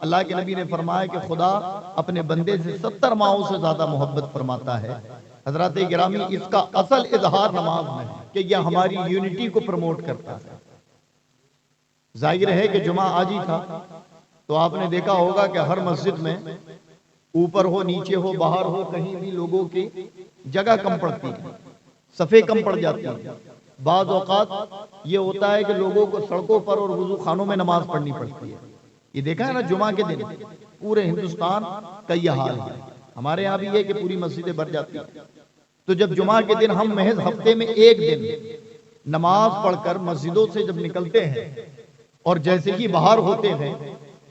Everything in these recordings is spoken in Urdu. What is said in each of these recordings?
اللہ کے نبی نے فرمایا کہ خدا اپنے بندے سے 70 ماہوں سے زیادہ محبت فرماتا ہے۔ حضرات گرامی، اس کا اصل اظہار نماز میں ہے کہ یہ ہماری یونٹی کو پروموٹ کرتا ہے۔ ظاہر ہے کہ جمعہ آج ہی تھا تو آپ نے دیکھا ہوگا کہ ہر مسجد میں اوپر ہو نیچے ہو باہر ہو کہیں بھی لوگوں کی جگہ کم پڑتی ہے، صفیں کم پڑ جاتی ہیں۔ بعض اوقات یہ ہوتا ہے کہ لوگوں کو سڑکوں پر اور وضو خانوں میں نماز پڑھنی پڑتی ہے۔ یہ دیکھا ہے نا، جمعہ کے دن پورے ہندوستان کا یہ حال ہے۔ ہمارے ہاں بھی یہ کہ پوری مسجدیں بھر جاتی ہیں۔ تو جب جمعہ کے دن ہم محض ہفتے میں ایک دن نماز پڑھ کر مسجدوں سے جب نکلتے ہیں اور جیسے ہی باہر ہوتے ہیں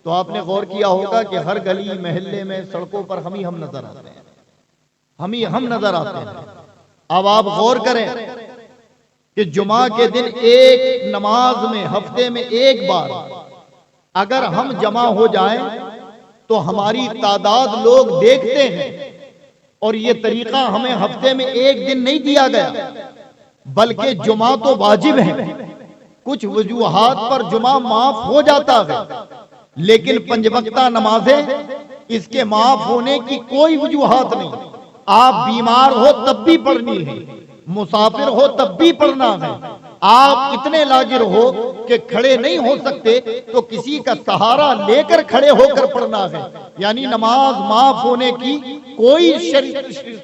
تو آپ نے غور کیا ہوگا کہ ہر گلی محلے میں سڑکوں پر ہم نظر آتے ہیں، ہم نظر آتے ہیں۔ اب آپ غور کریں کہ جمعہ کے دن ایک نماز میں ہفتے میں ایک بار اگر ہم جمع ہو جائیں تو ہماری تعداد لوگ دیکھتے ہیں، اور یہ طریقہ ہمیں ہفتے میں ایک دن نہیں دیا گیا بلکہ جمعہ تو واجب ہے۔ کچھ وجوہات پر جمعہ معاف ہو جاتا ہے، لیکن 5 وقتہ نمازیں اس کے معاف ہونے کی کوئی وجوہات نہیں۔ آپ بیمار ہو تب بھی پڑھنی ہے، مسافر ہو تب بھی پڑھنا ہے، آپ اتنے لاجر ہو کہ کھڑے نہیں ہو سکتے تو کسی کا سہارا لے کر کھڑے ہو کر پڑھنا ہے، یعنی نماز معاف ہونے کی کوئی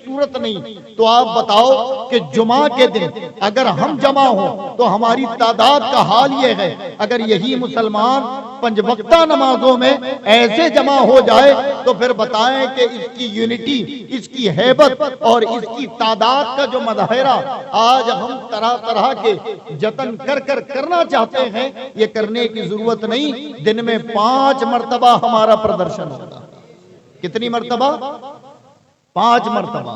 صورت نہیں۔ تو آپ بتاؤ کہ جمعہ کے دن اگر ہم جمع ہوں تو ہماری تعداد کا حال یہ ہے، اگر یہی مسلمان 5 وقتہ نمازوں میں ایسے جمع ہو جائے تو پھر بتائیں کہ اس کی یونٹی، اس کی ہیبت اور اس کی تعداد کا جو مظاہرہ آج ہم طرح طرح کے جتن کر کرنا چاہتے ہیں، یہ کرنے کی ضرورت نہیں۔ دن میں 5 مرتبہ ہمارا پردرشن ہوگا۔ کتنی مرتبہ؟ 5 مرتبہ۔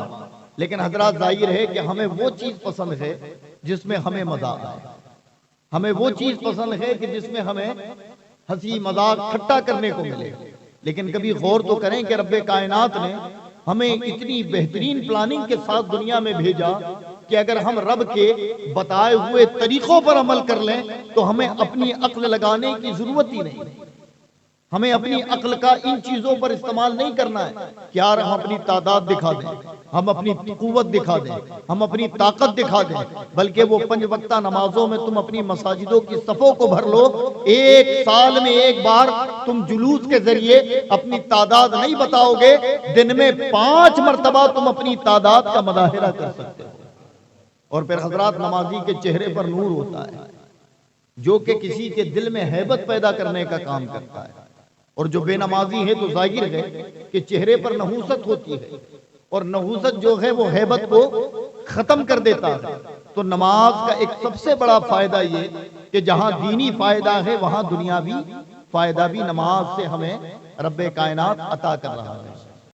لیکن حضرات ظاہر ہے کہ ہمیں وہ چیز پسند ہے جس میں ہمیں مزہ آئے، ہمیں وہ چیز پسند ہے کہ جس میں ہمیں ہنسی مذاق ٹھٹا کرنے کو ملے۔ لیکن کبھی غور تو کریں کہ رب کائنات نے ہمیں اتنی بہترین پلاننگ کے ساتھ دنیا میں بھیجا کہ اگر ہم رب کے بتائے ہوئے طریقوں پر عمل کر لیں تو ہمیں اپنی عقل لگانے کی ضرورت ہی نہیں۔ ہمیں اپنی عقل کا ان چیزوں پر استعمال نہیں کرنا ہے کہ یار ہم اپنی تعداد دکھا دیں، ہم اپنی قوت دکھا دیں، ہم اپنی طاقت دکھا دیں، بلکہ وہ 5 وقتہ نمازوں میں تم اپنی مساجدوں کی صفوں کو بھر لو۔ ایک سال میں ایک بار تم جلوس کے ذریعے اپنی تعداد نہیں بتاؤ گے، دن میں 5 مرتبہ تم اپنی تعداد کا مظاہرہ کر سکتے ہو۔ اور پھر حضرات نمازی کے چہرے پر نور ہوتا ہے جو کہ کسی کے دل میں ہیبت پیدا کرنے کا کام کرتا ہے، اور جو بے نمازی ہے تو ظاہر ہے کہ چہرے پر نحوست ہوتی ہے، اور نحوست جو ہے وہ ہیبت کو ختم کر دیتا ہے۔ تو نماز کا ایک سب سے بڑا فائدہ یہ کہ جہاں دینی فائدہ ہے وہاں دنیاوی فائدہ بھی نماز سے ہمیں رب کائنات عطا کر رہا ہے۔